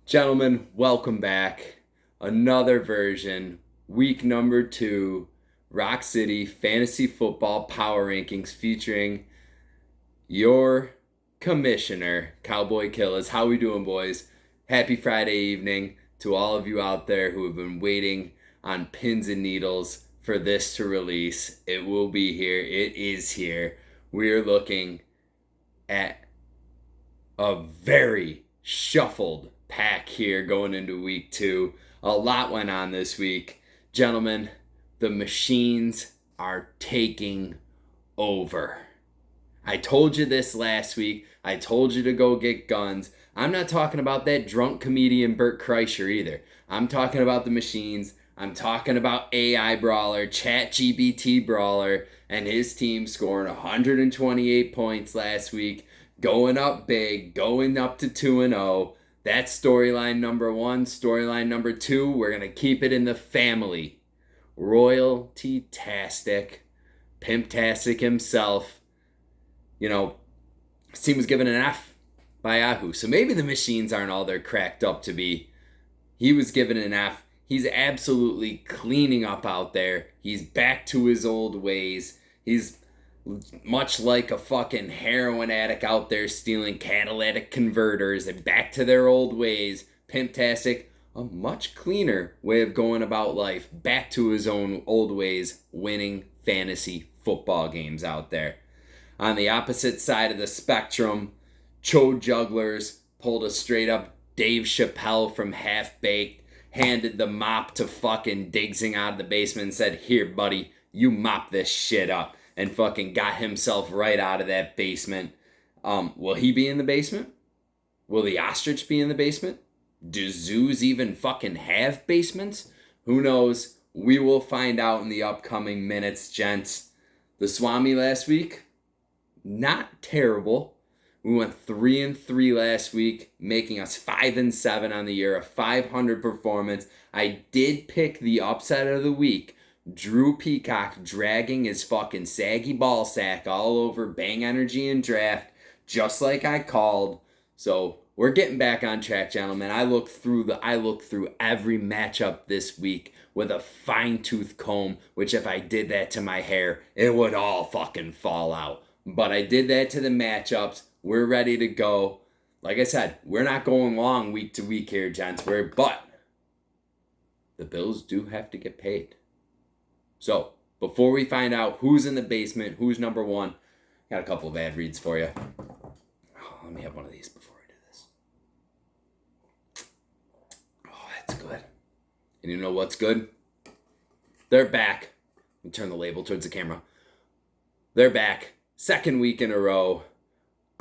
Gentlemen, welcome back. Another version, week number 2, Rock City Fantasy Football Power Rankings featuring your commissioner, Cowboy Killers. How we doing, boys? Happy Friday evening to all of you out there who have been waiting on pins and needles for this to release. It will be here. It is here. We are looking at a very shuffled pack here going into week 2. A lot went on this week. Gentlemen, the machines are taking over. I told you this last week. I told you to go get guns. I'm not talking about that drunk comedian Bert Kreischer either. I'm talking about the machines. I'm talking about AI Brawler, ChatGPT Brawler, and his team scoring 128 points last week, going up big, going up to 2-0. That's storyline number 1. Storyline number 2, we're going to keep it in the family. Royalty-tastic, Pimptastic himself. You know, his team was given an F by Yahoo. So maybe the machines aren't all they're cracked up to be. He was given an F. He's absolutely cleaning up out there. He's back to his old ways. He's much like a fucking heroin addict out there stealing catalytic converters and back to their old ways. Pimptastic, a much cleaner way of going about life. Back to his own old ways, winning fantasy football games out there. On the opposite side of the spectrum, Cho Jugglers pulled a straight up Dave Chappelle from Half Baked, handed the mop to fucking Diggsing out of the basement and said, "Here, buddy, you mop this shit up," and fucking got himself right out of that basement. Will he be in the basement? Will the ostrich be in the basement? Do zoos even fucking have basements? Who knows? We will find out in the upcoming minutes, gents. The Swami last week, not terrible. We went 3-3 last week, making us 5-7 on the year, a 500 performance. I did pick the upset of the week. Drew Peacock dragging his fucking saggy ball sack all over Bang Energy and Draft, just like I called. So we're getting back on track, gentlemen. I looked through every matchup this week with a fine-tooth comb, which if I did that to my hair, it would all fucking fall out. But I did that to the matchups. We're ready to go. Like I said, we're not going long week to week here, gents. But the bills do have to get paid. So, before we find out who's in the basement, who's number 1, got a couple of ad reads for you. Oh, let me have one of these before I do this. Oh, that's good. And you know what's good? They're back. Let me turn the label towards the camera. They're back. Second week in a row.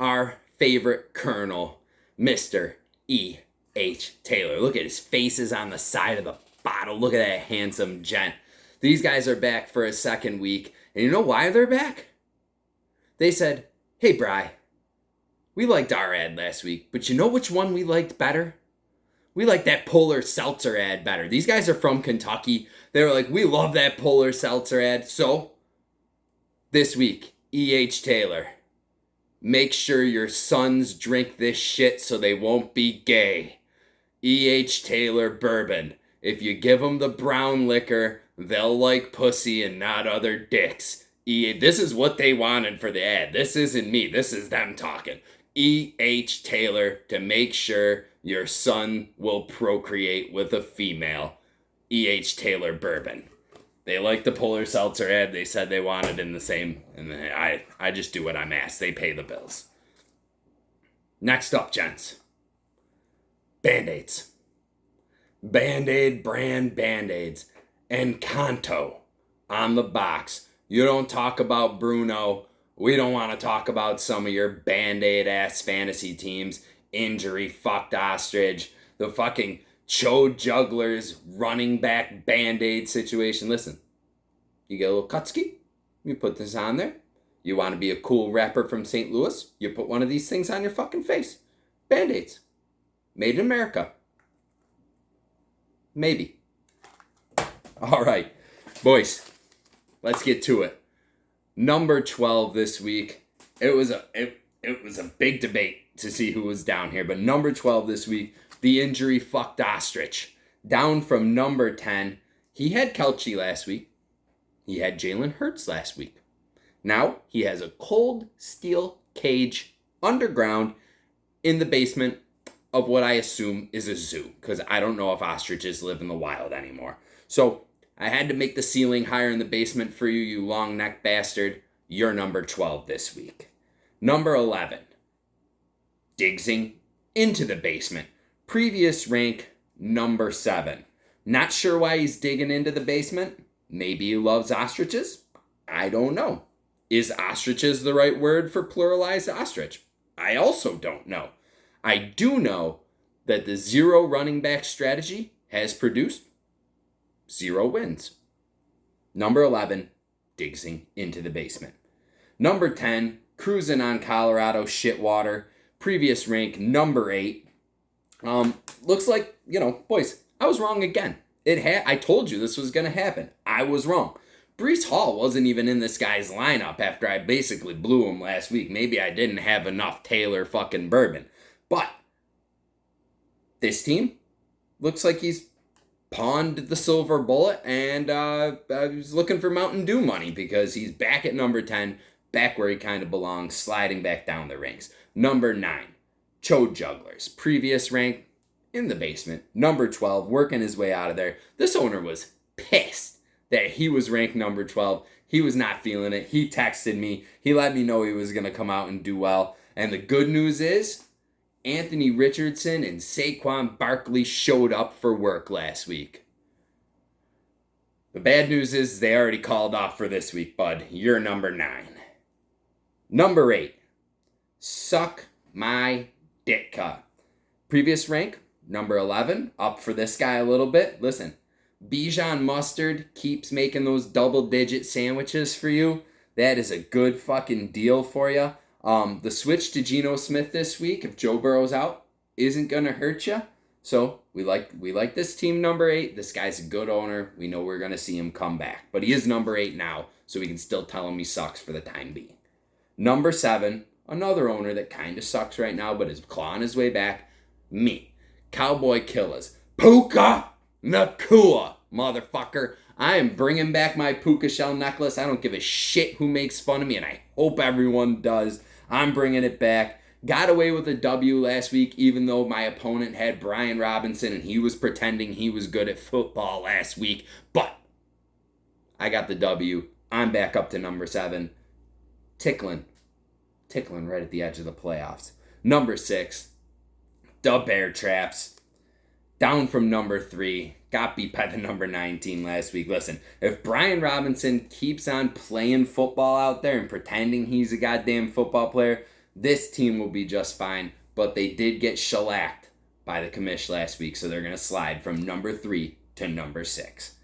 Our favorite colonel, Mr. E.H. Taylor. Look at his faces on the side of the bottle. Look at that handsome gent. These guys are back for a second week. And you know why they're back? They said, "Hey, Bri, we liked our ad last week, but you know which one we liked better? We liked that Polar Seltzer ad better." These guys are from Kentucky. They were like, "We love that Polar Seltzer ad." So, this week, E.H. Taylor, make sure your sons drink this shit so they won't be gay. E.H. Taylor Bourbon. If you give them the brown liquor, they'll like pussy and not other dicks. This is what they wanted for the ad. This isn't me. This is them talking. E.H. Taylor, to make sure your son will procreate with a female. E.H. Taylor Bourbon. They like the Polar Seltzer ad. They said they wanted in the same. And I just do what I'm asked. They pay the bills. Next up, gents. Band-Aids. Band-Aid brand Band-Aids. Encanto on the box. You don't talk about Bruno. We don't want to talk about some of your Band-Aid ass fantasy teams. Injury fucked ostrich. The fucking Cho Jugglers running back Band-Aid situation. Listen, you get a little Kutski, you put this on there. You want to be a cool rapper from St. Louis, you put one of these things on your fucking face. Band-Aids. Made in America. Maybe. All right, boys, let's get to it. Number 12 this week. It was a big debate to see who was down here, but number 12 this week, the injury fucked ostrich. Down from number 10. He had Kelce last week. He had Jalen Hurts last week. Now he has a cold steel cage underground in the basement of what I assume is a zoo, because I don't know if ostriches live in the wild anymore. So I had to make the ceiling higher in the basement for you, you long neck bastard. You're number 12 this week. Number 11. Digsing into the basement. Previous rank, number 7. Not sure why he's digging into the basement. Maybe he loves ostriches. I don't know. Is ostriches the right word for pluralized ostrich? I also don't know. I do know that the 0 running back strategy has produced 0 wins. Number 11, digsing into the basement. Number 10, cruising on Colorado shitwater. Previous rank, number 8. Looks like, boys, I was wrong again. I told you this was going to happen. I was wrong. Breece Hall wasn't even in this guy's lineup after I basically blew him last week. Maybe I didn't have enough Taylor fucking bourbon. But this team looks like he's pawned the silver bullet and he's looking for Mountain Dew money because he's back at number 10, back where he kind of belongs, sliding back down the ranks. Number 9, Chode Jugglers. Previous rank, in the basement. Number 12, working his way out of there. This owner was pissed that he was ranked number 12. He was not feeling it. He texted me. He let me know he was going to come out and do well. And the good news is, Anthony Richardson and Saquon Barkley showed up for work last week. The bad news is they already called off for this week, bud. You're number 9. Number 8, suck my ditka. Previous rank, number 11, up for this guy a little bit. Listen, Bijan Mustard keeps making those double-digit sandwiches for you. That is a good fucking deal for you. The switch to Geno Smith this week, if Joe Burrow's out, isn't going to hurt you. So we like this team number 8. This guy's a good owner. We know we're going to see him come back. But he is number 8 now, so we can still tell him he sucks for the time being. Number 7, another owner that kind of sucks right now, but is clawing his way back. Me. Cowboy Killers. Puka Nakua, motherfucker. I am bringing back my puka shell necklace. I don't give a shit who makes fun of me, and I hope everyone does. I'm bringing it back. Got away with a W last week, even though my opponent had Brian Robinson, and he was pretending he was good at football last week. But I got the W. I'm back up to number 7. Tickling right at the edge of the playoffs. Number 6, the Bear Traps. Down from number 3. Got beat by the number 19 last week. Listen, if Brian Robinson keeps on playing football out there and pretending he's a goddamn football player, this team will be just fine. But they did get shellacked by the commish last week, so they're going to slide from number 3 to number 6.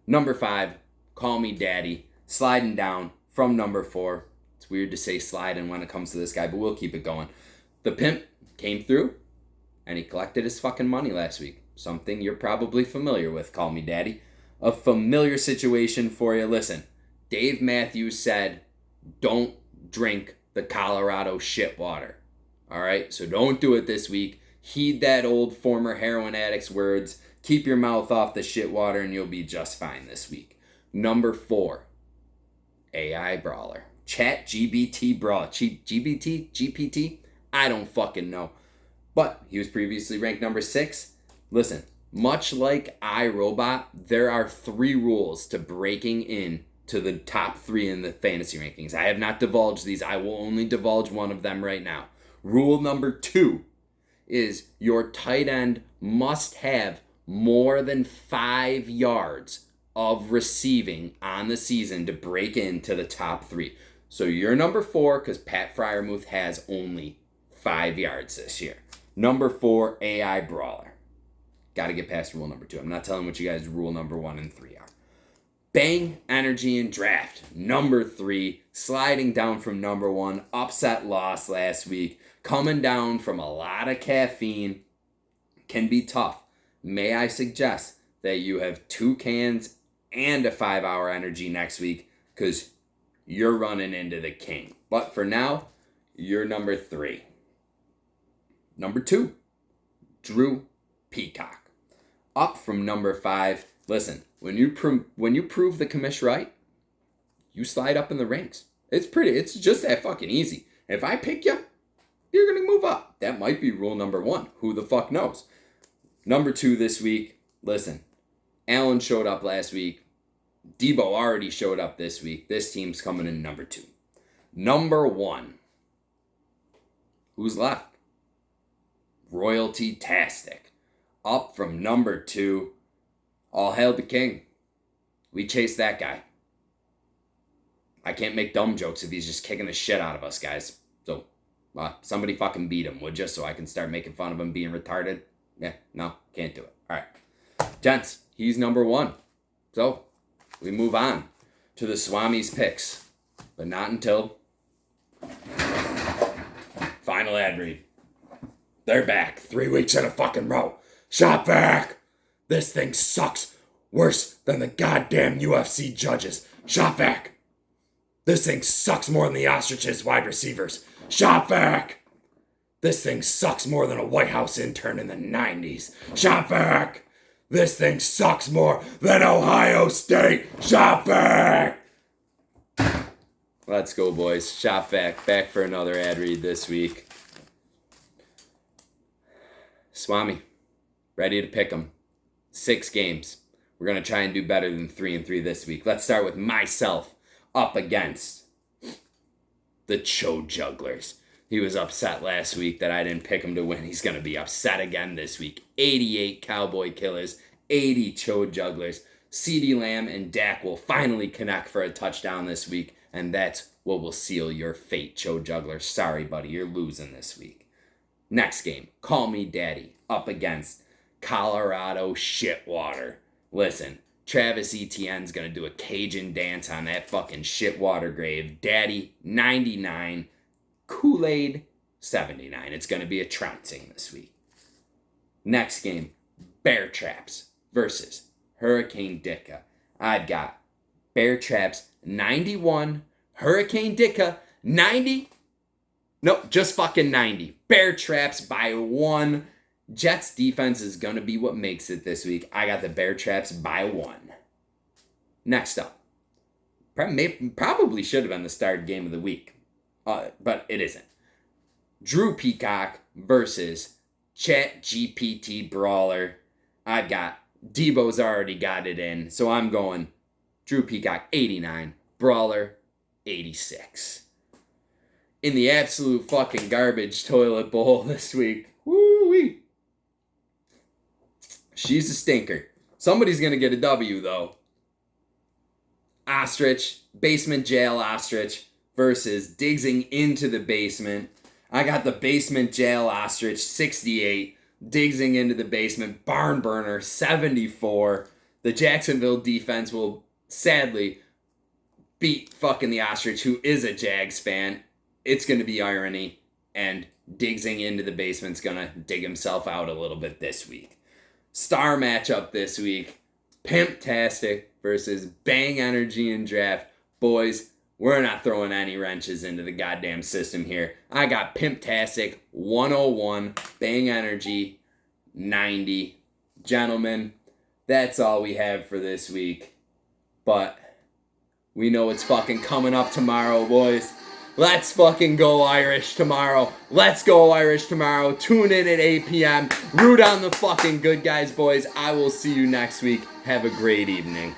Number 5, Call Me Daddy. Sliding down from number 4. It's weird to say sliding when it comes to this guy, but we'll keep it going. The pimp came through, and he collected his fucking money last week. Something you're probably familiar with, Call Me Daddy. A familiar situation for you. Listen, Dave Matthews said, don't drink the Colorado shit water. All right? So don't do it this week. Heed that old former heroin addict's words. Keep your mouth off the shit water and you'll be just fine this week. Number 4, AI Brawler. Chat GBT Brawl. GPT? I don't fucking know. But he was previously ranked number 6. Listen, much like iRobot, there are 3 rules to breaking in to the top 3 in the fantasy rankings. I have not divulged these. I will only divulge one of them right now. Rule number 2 is your tight end must have more than 5 yards of receiving on the season to break into the top 3. So you're number 4 because Pat Freiermuth has only 5 yards this year. Number 4, AI Brawler. Got to get past rule number 2. I'm not telling what you guys rule number 1 and 3 are. Bang Energy and Draft. Number 3, sliding down from number 1. Upset loss last week. Coming down from a lot of caffeine. Can be tough. May I suggest that you have 2 cans and a 5-hour energy next week because you're running into the king. But for now, you're number 3. Number 2, Drew Peacock. Up from number 5. Listen, when you prove the commish right, you slide up in the ranks. It's just that fucking easy. If I pick you, you're going to move up. That might be rule number 1. Who the fuck knows? Number 2 this week, listen, Allen showed up last week. Debo already showed up this week. This team's coming in number 2. Number 1. Who's left? Royalty-tastic. Up from number 2. All hail the king. We chase that guy. I can't make dumb jokes if he's just kicking the shit out of us, guys. So, somebody fucking beat him, would you? So I can start making fun of him being retarded? Yeah, no, can't do it. All right. Gents, he's number 1. So, we move on to the Swami's picks. But not until final ad read. They're back 3 weeks in a fucking row. Shop vac! This thing sucks worse than the goddamn UFC judges. Shop vac! This thing sucks more than the Ostriches wide receivers. Shop vac! This thing sucks more than a White House intern in the 90s. Shop vac! This thing sucks more than Ohio State. Shop vac! Let's go, boys. Shop vac. Back for another ad read this week. Swami, ready to pick 'em. 6 games. We're going to try and do better than 3-3 this week. Let's start with myself up against the Cho Jugglers. He was upset last week that I didn't pick him to win. He's going to be upset again this week. 88 Cowboy Killers, 80 Cho Jugglers. CeeDee Lamb and Dak will finally connect for a touchdown this week, and that's what will seal your fate, Cho Juggler. Sorry, buddy, you're losing this week. Next game, Call Me Daddy, up against Colorado Shitwater. Listen, Travis Etienne's going to do a Cajun dance on that fucking shitwater grave. Daddy, 99. Kool-Aid, 79. It's going to be a trouncing this week. Next game, Bear Traps versus Hurricane Dicka. I've got Bear Traps, 91. Hurricane Dicka, 90. Nope, just fucking 90. Bear Traps by 1. Jets defense is going to be what makes it this week. I got the Bear Traps by 1. Next up, probably should have been the start game of the week, but it isn't. Drew Peacock versus ChatGPT Brawler. I've got Debo's already got it in, so I'm going Drew Peacock 89, Brawler 86. In the absolute fucking garbage toilet bowl this week. Woo-wee. She's a stinker. Somebody's going to get a W, though. Ostrich, basement jail ostrich versus Diggsing into the basement. I got the basement jail ostrich, 68. Diggsing into the basement, barn burner, 74. The Jacksonville defense will sadly beat fucking the ostrich, who is a Jags fan. It's going to be irony, and Diggsing into the basement's going to dig himself out a little bit this week. Star matchup this week, Pimptastic versus Bang Energy and Draft. Boys, we're not throwing any wrenches into the goddamn system here. I got Pimptastic 101, Bang Energy 90. Gentlemen, that's all we have for this week. But we know it's fucking coming up tomorrow, boys. Let's fucking go Irish tomorrow. Let's go Irish tomorrow. Tune in at 8 p.m. Root on the fucking good guys, boys. I will see you next week. Have a great evening.